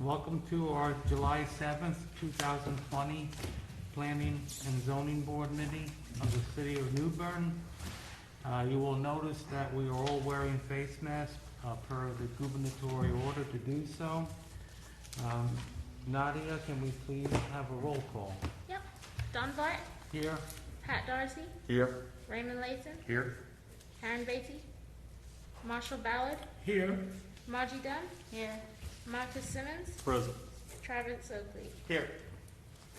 Welcome to our July 7th, 2020 Planning and Zoning Board meeting of the City of New Bern. You will notice that we are all wearing face masks per the gubernatorial order to do so. Nadia, can we please have a roll call? Yep. Don Bart. Here. Pat Darcy. Here. Raymond Layton. Here. Karen Beatty. Marshall Ballard. Here. Margie Dunn. Here. Marcus Simmons. Present. Travis Oakley. Here.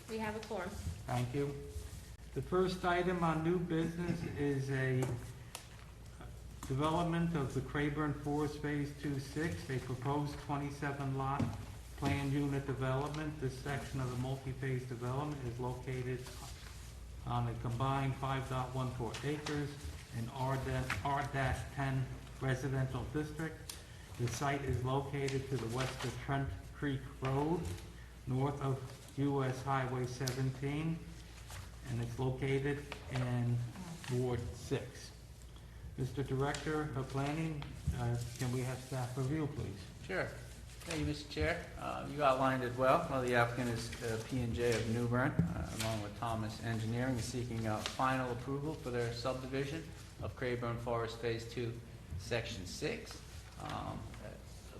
We have a quorum. Thank you. The first item on new business is a development of the Craeberne Forest Phase 2-6, a proposed 27-lot planned unit development. This section of the multi-phase development is located on a combined 5.14 acres in R-10 residential district. The site is located to the west of Trent Creek Rd, north of US Highway 17, and it's located in Ward 6. Mr. Director of Planning, can we have staff review, please? Sure. Thank you, Mr. Chair. You outlined it well. The applicant is P&J of New Bern, along with Thomas Engineering, is seeking final approval for their subdivision of Craeberne Forest Phase 2, Section 6.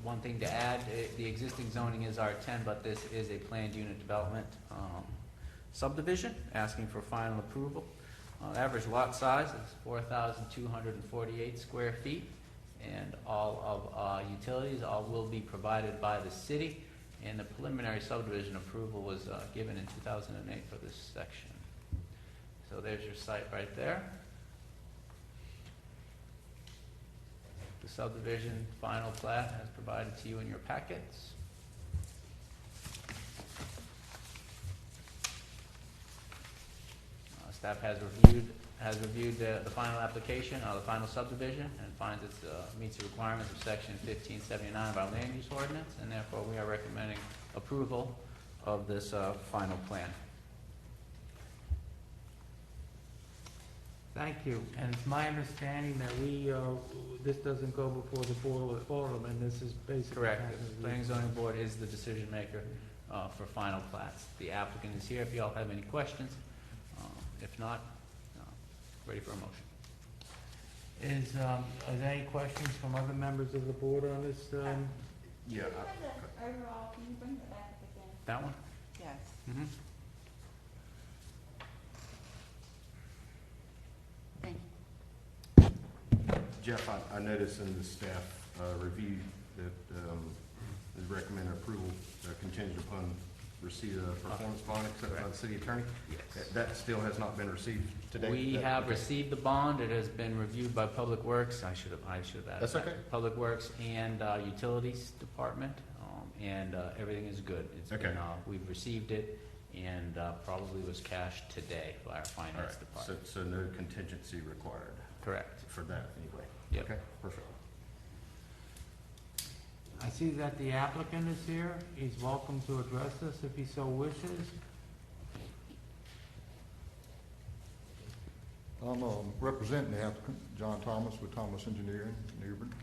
One thing to add, the existing zoning is R10, but this is a planned unit development subdivision, asking for final approval. Average lot size is 4,248 square feet, and all of utilities will be provided by the city, and the preliminary subdivision approval was given in 2008 for this section. So there's your site right there. The subdivision final plat has provided to you in your packets. Staff has reviewed the final application, the final subdivision, and finds it meets the requirements of section 1579 of our land use ordinance, and therefore we are recommending approval of this final plan. Thank you. And it's my understanding that this doesn't go before the Board of Aldermen. This is basically... Correct. The Planning and Zoning Board is the decision maker for final plats. The applicant is here if you all have any questions. If not, ready for a motion. Are there any questions from other members of the board on this? Yeah. Overall, can you bring that back up again? That one? Yes. Mm-hmm. Thank you. Jeff, I noticed in the staff review that is recommended approval contingent upon receipt of performance bond accepted by the city attorney. Yes. That still has not been received today? We have received the bond. It has been reviewed by Public Works. I should have added That's that. okay. Public Works and Utilities Department, and everything is good. It's Okay. been, we've received it, and probably was cashed today by our finance All right. department. So no contingency required Correct. for that anyway? Yep. Okay, perfect. I see that the applicant is here. He's welcome to address us if he so wishes. I'm representing the applicant, John Thomas, with Thomas Engineering, New Bern.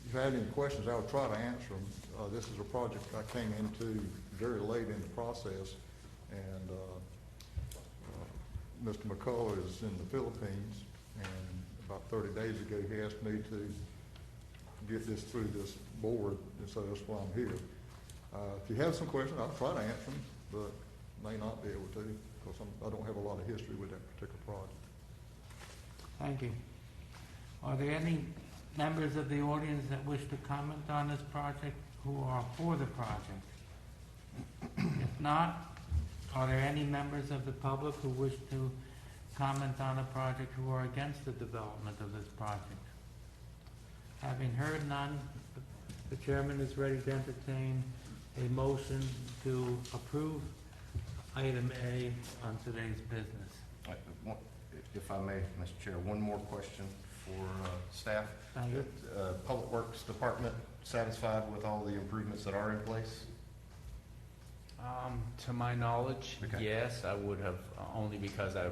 If you have any questions, I will try to answer them. This is a project I came into very late in the process, and Mr. McCullough is in the Philippines, and about 30 days ago he asked me to get this through this board, and so that's why I'm here. If you have some questions, I'll try to answer them, but may not be able to, because I don't have a lot of history with that particular project. Thank you. Are there any members of the audience that wish to comment on this project who are for the project? If not, are there any members of the public who wish to comment on the project who are against the development of this project? Having heard none, the chairman is ready to entertain a motion to approve item A on today's business. If I may, Mr. Chair, one more question for staff. Thank you. Public Works Department satisfied with all the improvements that are in place? To my knowledge, Okay. yes, I would have, only because I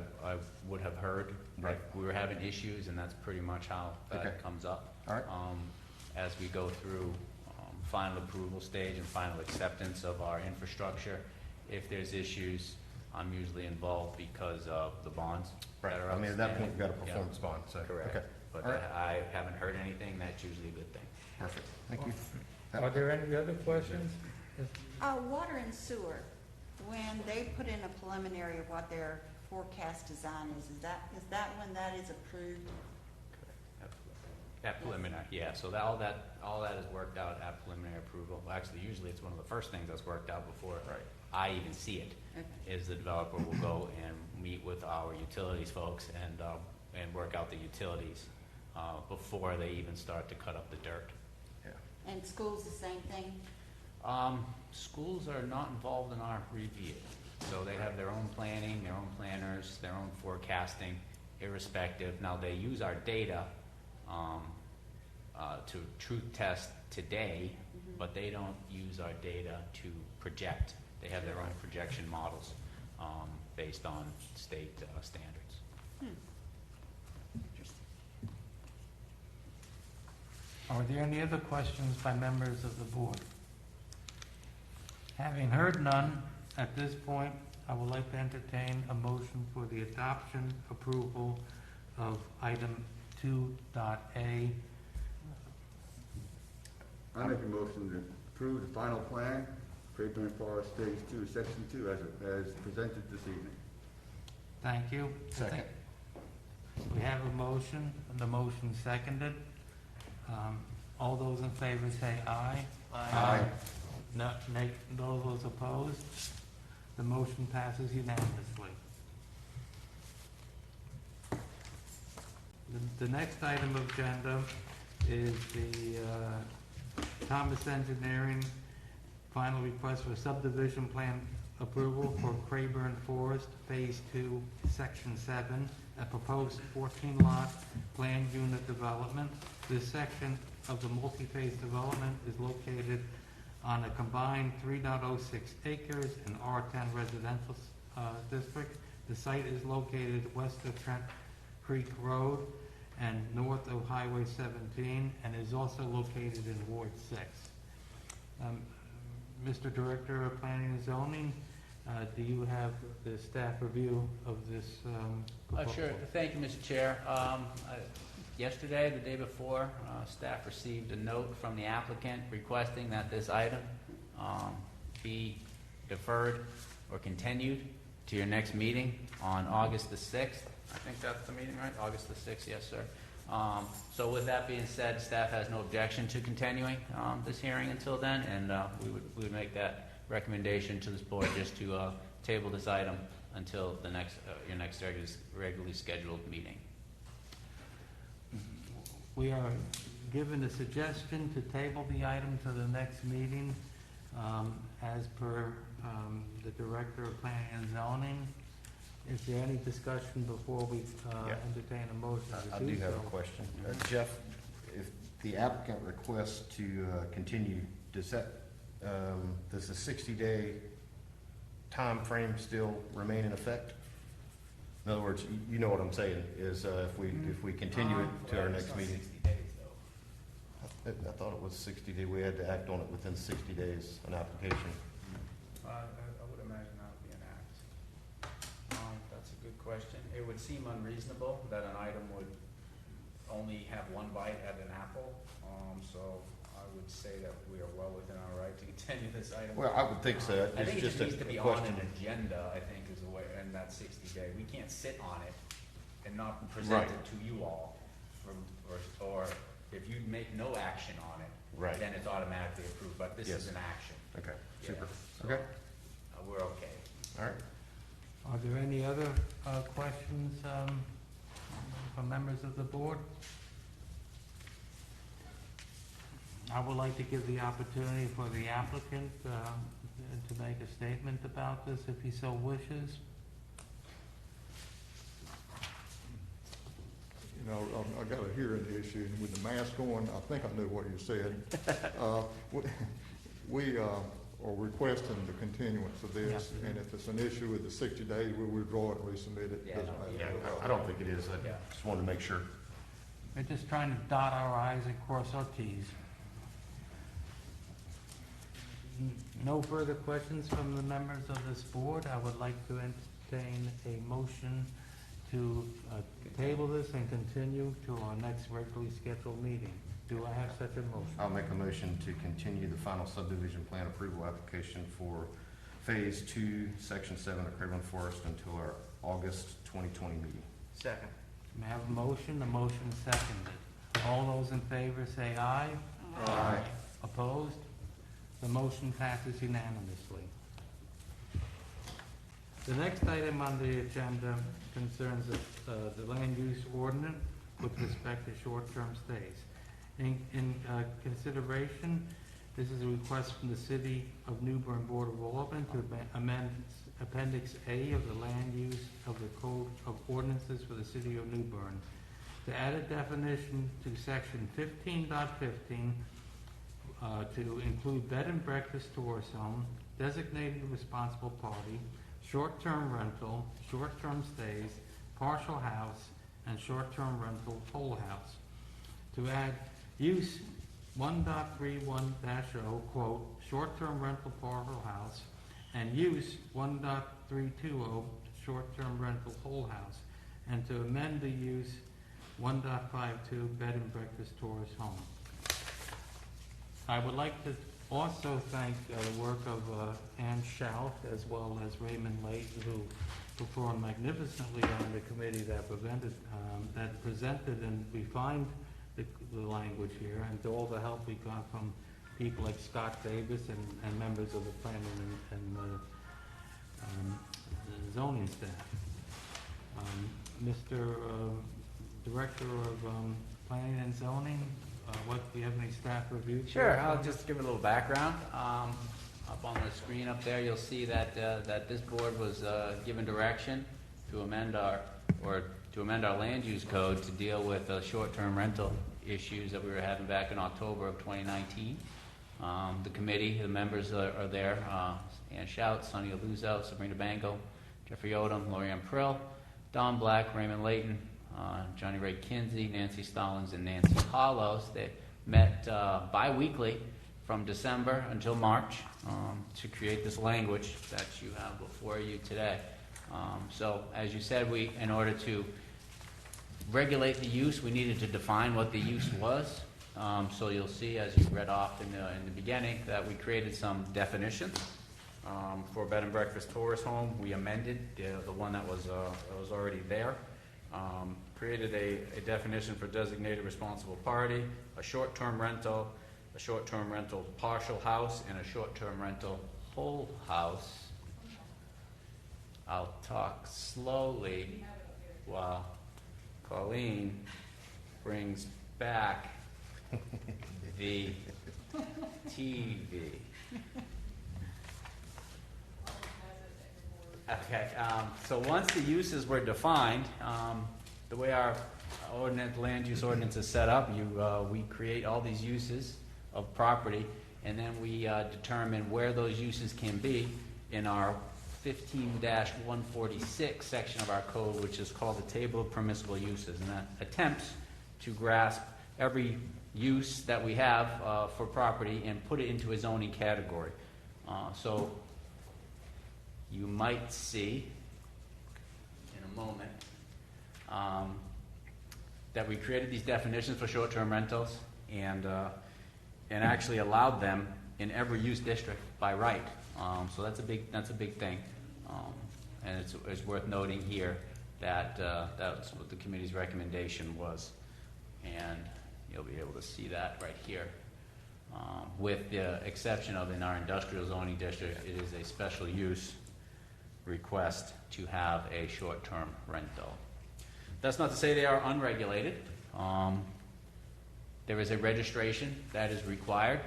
would have heard Right. that we were having issues, and that's pretty much how that Okay. comes up. All right. As we go through final approval stage and final acceptance of our infrastructure. If there's issues, I'm usually involved because of the bonds Right, that are I mean, at that point, outstanding. you've got a performance bond, so. Correct. Okay, But All right. I haven't heard anything, that's usually a good thing. perfect, thank you. Are there any other questions? Water and sewer, when they put in a preliminary of what their forecast design is that when that is approved? At preliminary, yeah, so that, all that is worked out at preliminary approval. Well, actually, usually it's one of the first things that's worked out before I even see it, Okay. is the developer will go and meet with our utilities folks and work out the utilities before they even start to cut up the dirt. Yeah. And schools the same thing? Schools are not involved in our review, so they have their own planning, their own planners, their own forecasting, irrespective. Now, they use our data to truth test today, but they don't use our data to project. They have their own projection models based on state standards. Interesting. Are there any other questions by members of the board? Having heard none, at this point, I would like to entertain a motion for the adoption, approval of item 2.A. I make a motion to approve the final plan, Craeberne Forest Phase 2, Section 2, as presented this evening. Thank you. Second. We have a motion, and the motion seconded. All those in favor say aye. Aye. No, nay, those opposed? The motion passes unanimously. The next item of agenda is the Thomas Engineering final request for subdivision plan approval for Craeberne Forest Phase 2, Section 7, a proposed 14-lot planned unit development. This section of the multi-phase development is located on a combined 3.06 acres in R10 residential district. The site is located west of Trent Creek Road and north of Highway 17, and is also located in Ward 6. Mr. Director of Planning and Zoning, do you have the staff review of this proposal? Sure. Thank you, Mr. Chair. Yesterday, the day before, staff received a note from the applicant requesting that this item be deferred or continued to your next meeting on August the 6th. I think that's the meeting, right? August the 6th, yes, sir. So with that being said, staff has no objection to continuing this hearing until then, and we would make that recommendation to this board just to table this item until the next your next regularly scheduled meeting. We are given a suggestion to table the item to the next meeting as per the Director of Planning and Zoning. Is there any discussion before we entertain a motion to I do do have a so? question. Jeff, if the applicant requests to continue, does the 60-day time frame still remain in effect? In other words, you know what I'm saying, is if we continue it to our next meeting. 60 days, though. I thought it was 60 days, we had to act on it within 60 days, an application. I would imagine that would be an act. That's a good question. It would seem unreasonable that an item would only have one bite at an apple. So I would say that we are well within our right to continue this item. Well, I would think so. I think it It's just needs to a be on question. an agenda, I think, is the way, in that 60-day. We can't sit on it and not present Right. it to you all. Or if you make no action on it, Right. then it's automatically approved, but this Yes. is an action. Okay, super. Yeah, so, Okay, we're okay. all right. Are there any other questions from members of the board? I would like to give the opportunity for the applicant to make a statement about this if he so wishes. You know, I got a hearing issue, and with the mask on, I think I knew what you said. We are requesting the continuance of this, and if it's an issue with the 60 days, we'll withdraw it and resubmit it. Yeah, Doesn't no, matter. Yeah, I don't think it is. I Yeah. just wanted to make sure. We're just trying to dot our i's and cross our t's. no further questions from the members of this board, I would like to entertain a motion to table this and continue to our next regularly scheduled meeting. Do I have such a motion? I'll make a motion to continue the final subdivision plan approval application for Phase 2, Section 7 of Craeberne Forest until our August 2020 meeting. Second. May I have a motion? The motion is seconded. All those in favor say aye. Aye. Opposed? The motion passes unanimously. The next item on the agenda concerns the land use ordinance with respect to short-term stays. In consideration, this is a request from the City of New Bern Board of Aldermen to amend Appendix A of the Land Use of the Code of Ordinances for the City of New Bern to add a definition to Section 15.15 to include bed and breakfast tourist home, designated responsible party, short-term rental, short-term stays, partial house, and short-term rental whole house. To add use 1.31-0, quote, short-term rental partial house, and use 1.320, short-term rental whole house, and to amend the use 1.52, bed and breakfast tourist home. I would like to also thank the work of Ann Schauf as well as Raymond Layton, who performed magnificently on the committee that presented and refined the language here, and to all the help we got from people like Scott Davis and members of the planning and the zoning staff. Mr. Director of Planning and Zoning, do you have any staff review? Sure, I'll just give a little background. Up on the screen up there, you'll see that this board was given direction to amend our land use code to deal with the short-term rental issues that we were having back in October of 2019. The committee, the members are there: Ann Schaut, Sonny Aluzo, Sabrina Bangle, Jeffrey Odom, Lorianne Prill, Don Black, Raymond Layton, Johnny Ray Kinsey, Nancy Stallings, and Nancy Hollows. They met bi-weekly from December until March to create this language that you have before you today. So, as you said, in order to regulate the use, we needed to define what the use was. So you'll see, as you read off in the beginning, that we created some definitions. For bed and breakfast tourist home, we amended the one that was already there. Created a definition for designated responsible party, a short-term rental partial house, and a short-term rental whole house. I'll talk slowly while Colleen brings back the TV. Okay, so once the uses were defined, the way our land use ordinance is set up, we create all these uses of property, and then we determine where those uses can be in our 15-146 section of our code, which is called the Table of Permissible Uses, and that attempts to grasp every use that we have for property and put it into a zoning category. So you might see in a moment that we created these definitions for short-term rentals and actually allowed them in every use district by right. So that's a big thing, and it's worth noting here that that's what the committee's recommendation was, and you'll be able to see that right here. With the exception of in our industrial zoning district, it is a special use request to have a short-term rental. That's not to say they are unregulated. There is a registration that is required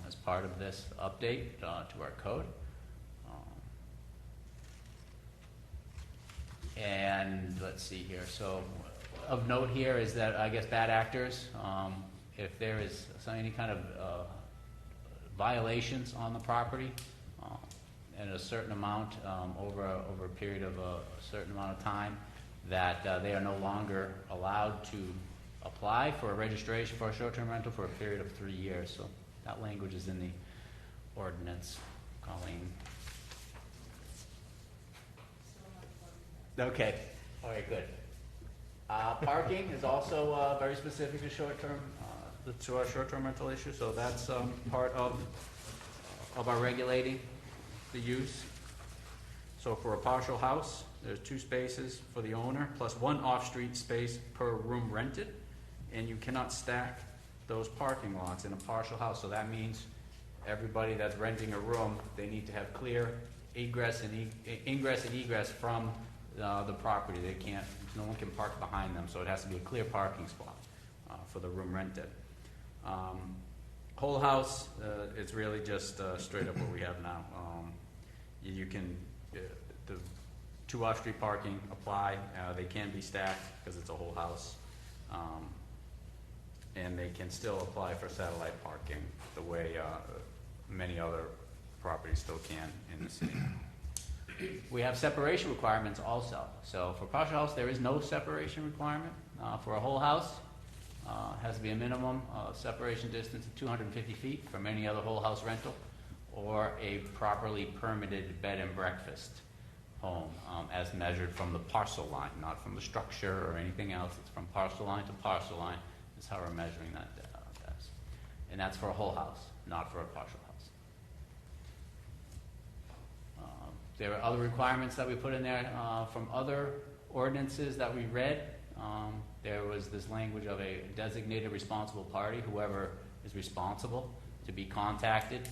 as part of this update to our code. And let's see here. So of note here is that I guess bad actors, if there is any kind of violations on the property and a certain amount over a period of a certain amount of time, that they are no longer allowed to apply for a registration for a short-term rental for a period of 3 years. So that language is in the ordinance. Colleen? Okay, all right, good. Parking is also very specific to short-term, to our short-term rental issue, so that's part of our regulating the use. So for a partial house, there's 2 spaces for the owner, plus 1 off-street space per room rented, and you cannot stack those parking lots in a partial house, so that means everybody that's renting a room, they need to have clear ingress and egress from the property. They can't, no one can park behind them, so it has to be a clear parking spot for the room rented. Whole house, it's really just straight up what we have now. You can, the 2 off-street parking apply. They can be stacked because it's a whole house. And they can still apply for satellite parking the way many other properties still can in the city. We have separation requirements also. So for partial house, there is no separation requirement. For a whole house, has to be a minimum separation distance of 250 feet from any other whole house rental or a properly permitted bed and breakfast home, as measured from the parcel line, not from the structure or anything else. It's from parcel line to parcel line is how we're measuring that. And that's for a whole house, not for a partial house. There are other requirements that we put in there from other ordinances that we read. There was this language of a designated responsible party, whoever is responsible to be contacted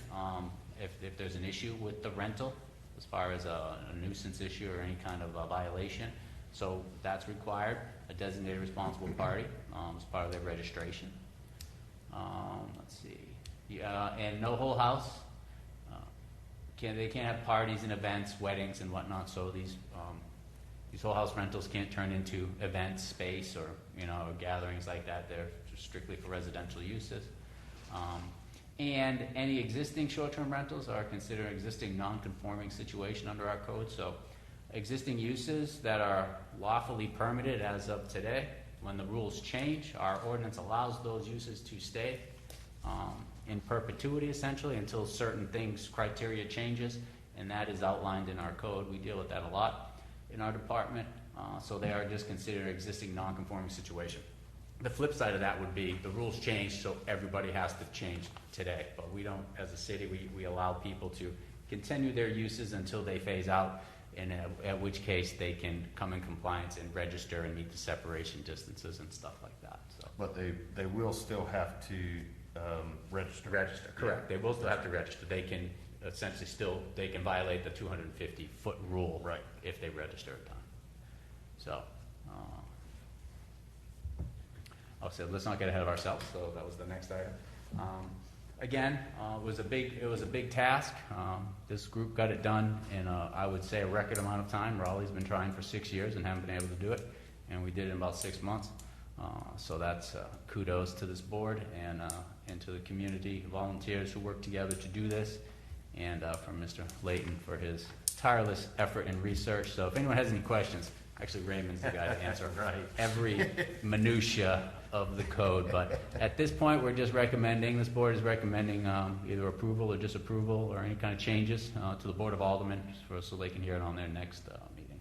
if there's an issue with the rental, as far as a nuisance issue or any kind of a violation. So that's required, a designated responsible party as part of their registration. Let's see. And no whole house. They can't have parties and events, weddings and whatnot, so these whole house rentals can't turn into event space or, gatherings like that. They're just strictly for residential uses. And any existing short-term rentals are considered existing non-conforming situation under our code. So existing uses that are lawfully permitted as of today, when the rules change, our ordinance allows those uses to stay in perpetuity, essentially, until certain things, criteria changes, and that is outlined in our code. We deal with that a lot in our department, so they are just considered existing non-conforming situation. The flip side of that would be the rules change, so everybody has to change today. But we don't, as a city, we allow people to continue their uses until they phase out, and at which case they can come in compliance and register and meet the separation distances and stuff like that. So. But they will still have to register. Register, correct. They will still have to register. They can essentially they can violate the 250-foot rule, right, if they register at time. So, so let's not get ahead of ourselves. So that was the next item. Again, it was a big task. This group got it done in I would say a record amount of time. Raleigh's been trying for 6 years and haven't been able to do it, and we did it in about 6 months. So that's kudos to this board and to the community volunteers who worked together to do this, and from Mr. Layton for his tireless effort and research. So if anyone has any questions, actually Raymond's the guy to answer right. every minutia of the code. But at this point, we're just recommending, this board is recommending either approval or disapproval or any kind of changes to the Board of Aldermen so they can hear it on their next meeting.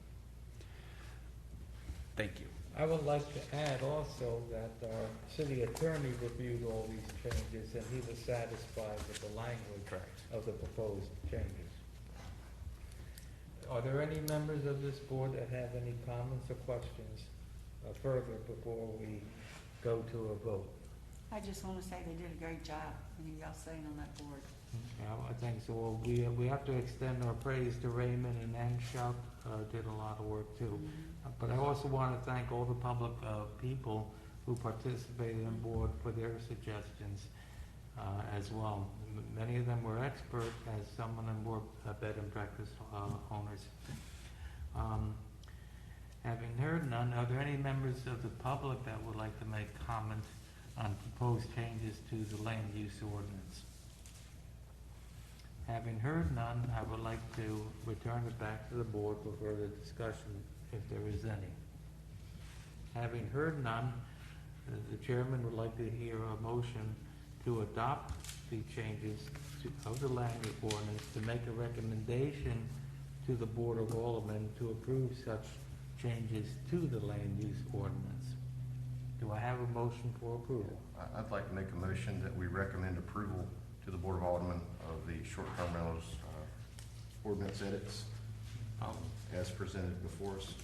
Thank you. I would like to add also that our city attorney reviewed all these changes and he was satisfied with the language of the proposed changes. Are there any members of this board that have any comments or questions further before we go to a vote? I just want to say they did a great job, y'all saying on that board. Yeah, I think so. Well, we have to extend our praise to Raymond and Chuck, did a lot of work too. But I also want to thank all the public people who participated on board for their suggestions as well. Many of them were expert, as some of them were bed and breakfast owners. Having heard none, are there any members of the public that would like to make comments on proposed changes to the land use ordinance? Having heard none, I would like to return it back to the board for further discussion, if there is any. Having heard none, the chairman would like to hear a motion to adopt the changes of the land use ordinance, to make a recommendation to the Board of Aldermen to approve such changes to the land use ordinance. Do I have a motion for approval? I'd like to make a motion that we recommend approval to the Board of Aldermen of the short-term rentals ordinance edits as presented before us,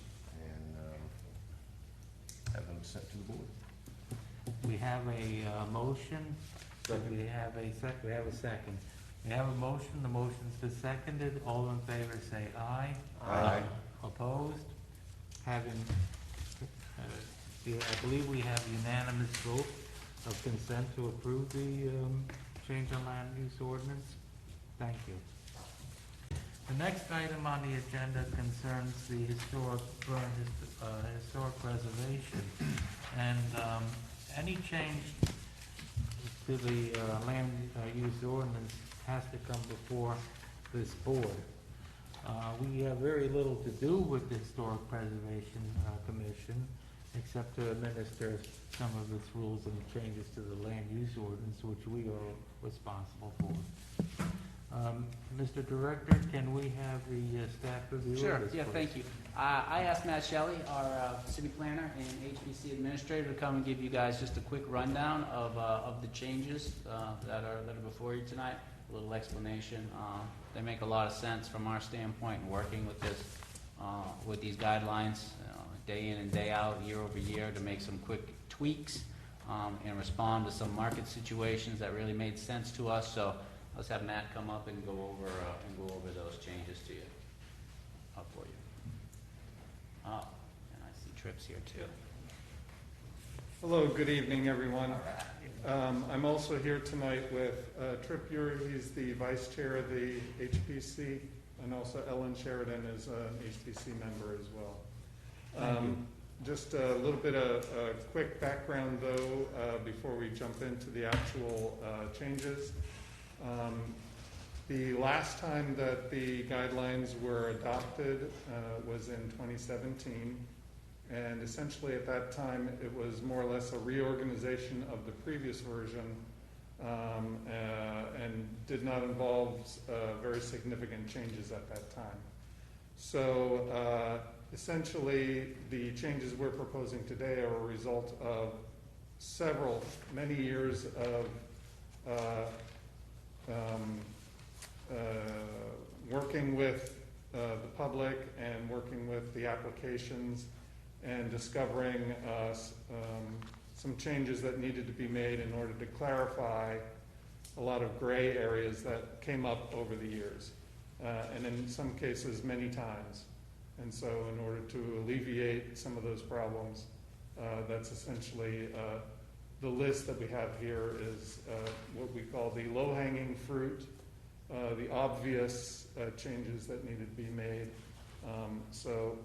and have them sent to the board. We have a motion. We have a second. We have a second. We have a motion. The motion's been seconded. All in favor say aye. Aye. Opposed? Having, I believe we have unanimous vote of consent to approve the change in land use ordinance. Thank you. The next item on the agenda concerns the historic preservation. And any change to the land use ordinance has to come before this board. We have very little to do with the Historic Preservation Commission, except to administer some of its rules and changes to the land use ordinance, which we are responsible for. Mr. Director, can we have the staff review Sure, of this, yeah, please? thank you. I asked Matt Shelley, our city planner and HPC administrator, to come and give you guys just a quick rundown of the changes that are before you tonight. A little explanation. They make a lot of sense from our standpoint in working with this, with these guidelines, day in and day out, year over year, to make some quick tweaks and respond to some market situations that really made sense to us. So let's have Matt come up and go over those changes to you, up for you. Oh, and I see Tripp's here too. Hello, good evening, everyone. I'm also here tonight with Trip Uri, he's the vice chair of the HPC, and also Ellen Sheridan is an HPC member as well. Just a little bit of quick background, though, before we jump into the actual changes. The last time that the guidelines were adopted was in 2017, and essentially at that time it was more or less a reorganization of the previous version, and did not involve very significant changes at that time. So essentially the changes we're proposing today are a result of many years of working with the public and working with the applications and discovering some changes that needed to be made in order to clarify a lot of gray areas that came up over the years, and in some cases many times. And so in order to alleviate some of those problems, that's essentially the list that we have here is what we call the low-hanging fruit, the obvious changes that needed to be made. So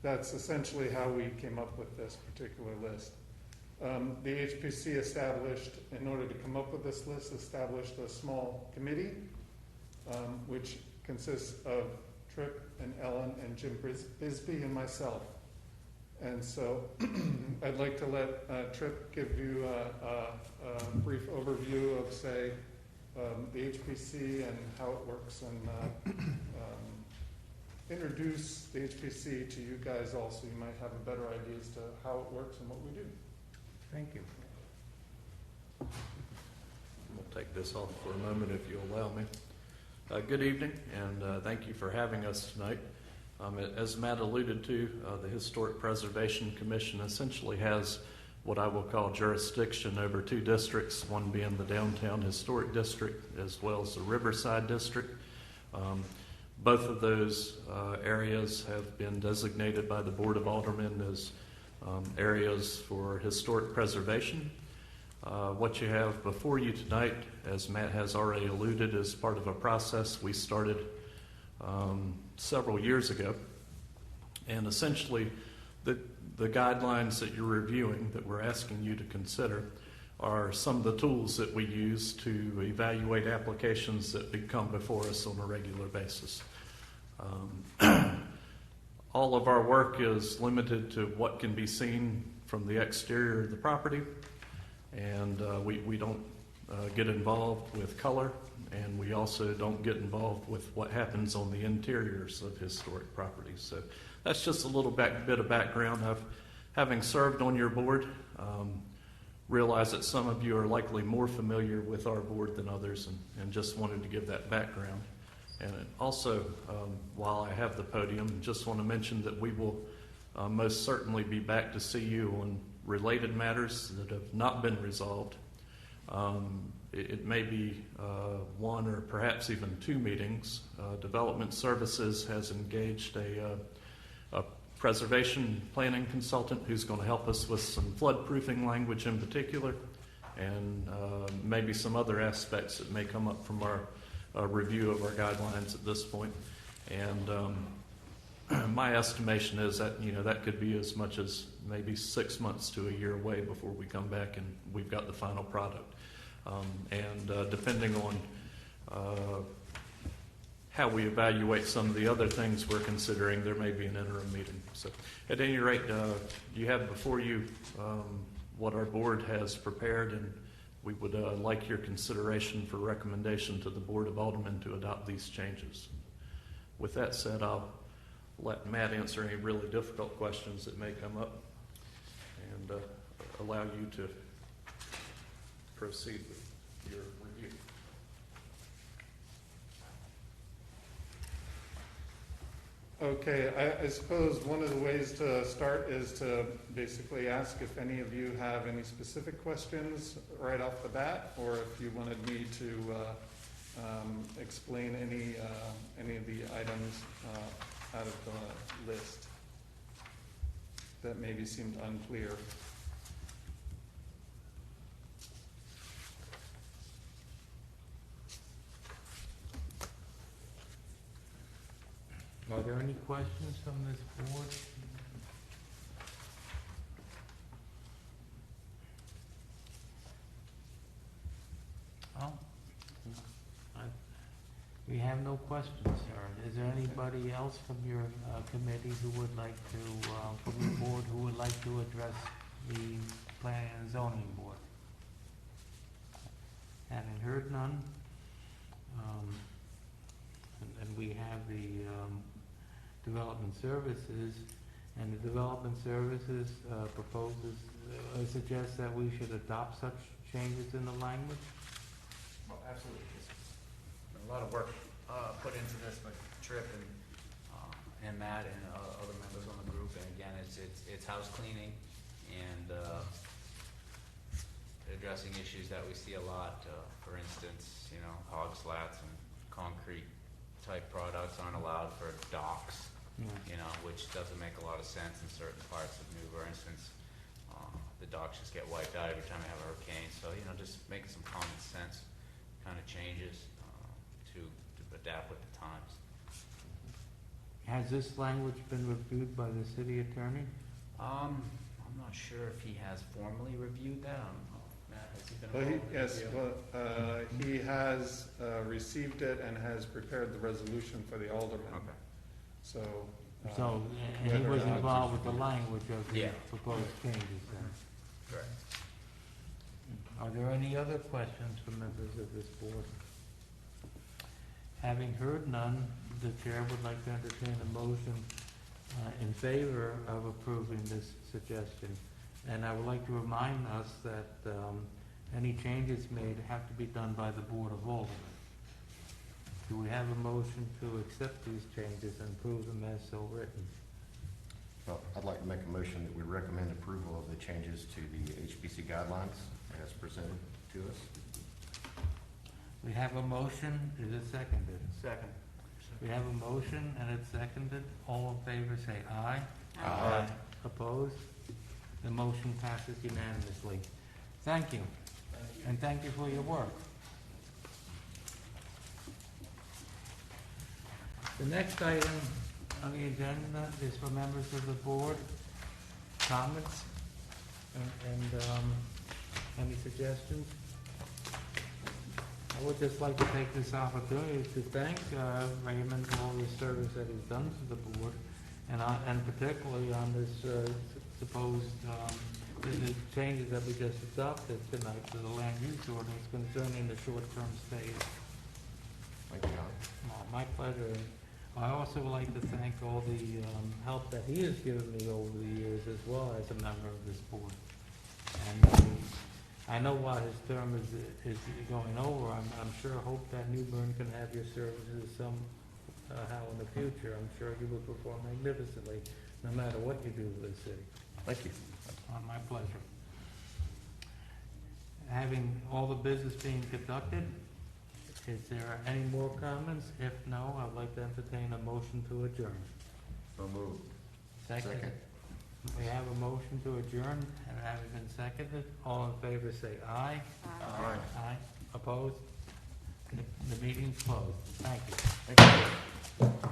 that's essentially how we came up with this particular list. The HPC established, in order to come up with this list, established a small committee, which consists of Tripp and Ellen and Jim Bisbee and myself. And so I'd like to let Tripp give you a brief overview of, say, the HPC and how it works, and introduce the HPC to you guys also. You might have a better idea as to how it works and what we do. Thank you. We'll take this off for a moment if you'll allow me. Good evening, and thank you for having us tonight. As Matt alluded to, the Historic Preservation Commission essentially has what I will call jurisdiction over two districts, one being the Downtown Historic District as well as the Riverside District. Both of those areas have been designated by the Board of Aldermen as areas for historic preservation. What you have before you tonight, as Matt has already alluded, is part of a process we started several years ago. And essentially, the guidelines that you're reviewing, that we're asking you to consider, are some of the tools that we use to evaluate applications that come before us on a regular basis. All of our work is limited to what can be seen from the exterior of the property. And we don't get involved with color, and we also don't get involved with what happens on the interiors of historic properties. So that's just a little bit of background. Having served on your board, realize that some of you are likely more familiar with our board than others, and just wanted to give that background. And also, while I have the podium, just want to mention that we will most certainly be back to see you on related matters that have not been resolved. It may be one or perhaps even two meetings. Development Services has engaged a preservation planning consultant who's going to help us with some flood-proofing language in particular, and maybe some other aspects that may come up from our review of our guidelines at this point. And my estimation is that that could be as much as maybe 6 months to a year away before we come back and we've got the final product. Depending on how we evaluate some of the other things we're considering, there may be an interim meeting. So at any rate, you have before you what our board has prepared, and we would like your consideration for recommendation to the Board of Aldermen to adopt these changes. With that said, I'll let Matt answer any really difficult questions that may come up, and allow you to proceed with your review. Okay, I suppose one of the ways to start is to basically ask if any of you have any specific questions right off the bat, or if you wanted me to explain any of the items out of the list that maybe seemed unclear. Are there any questions from this board? Oh, we have no questions, sir. Is there anybody else from your committee who would like to, from the board, who would like to address the Planning and Zoning Board? Having heard none, and we have the Development Services, and the Development Services proposes, suggests that we should adopt such changes in the language. Well, absolutely. A lot of work put into this by Tripp and Matt and other members on the group. And again, it's house cleaning and addressing issues that we see a lot. For instance, hog slats and concrete type products aren't allowed for docks. Which doesn't make a lot of sense in certain parts of New Bern. For instance, the docks just get wiped out every time we have a hurricane. So, just making some common sense kind of changes to adapt with the times. Has this language been reviewed by the city attorney? I'm not sure if he has formally reviewed that. Matt, has he been involved? He has received it and has prepared the resolution for the aldermen. Okay. So, And he was involved with the language of the proposed changes then? Correct. Are there any other questions from members of this board? Having heard none, the chair would like to entertain a motion in favor of approving this suggestion. And I would like to remind us that any changes made have to be done by the Board of Aldermen. Do we have a motion to accept these changes and approve them as so written? Well, I'd like to make a motion that we recommend approval of the changes to the HPC guidelines as presented to us. We have a motion. Is it seconded? Second. We have a motion and it's seconded. All in favor say aye. Aye. Opposed? The motion passes unanimously. Thank you. And thank you for your work. The next item on the agenda is for members of the board. Comments and any suggestions? I would just like to take this opportunity to thank Raymond for all the service that he's done to the board, and particularly on this supposed the changes that we just adopted tonight to the land use ordinance concerning the short-term stays. Thank you, John. My pleasure. I also would like to thank all the help that he has given me over the years as well as a member of this board. And I know while his term is going over, I'm sure hope that New Bern can have your services somehow in the future. I'm sure you will perform magnificently, no matter what you do for the city. Thank you. My pleasure. Having all the business being conducted, is there any more comments? If no, I'd like to entertain a motion to adjourn. So moved. Second. We have a motion to adjourn, and having been seconded, all in favor say aye. Aye. Aye. Opposed? The meeting's closed. Thank you. Thank you.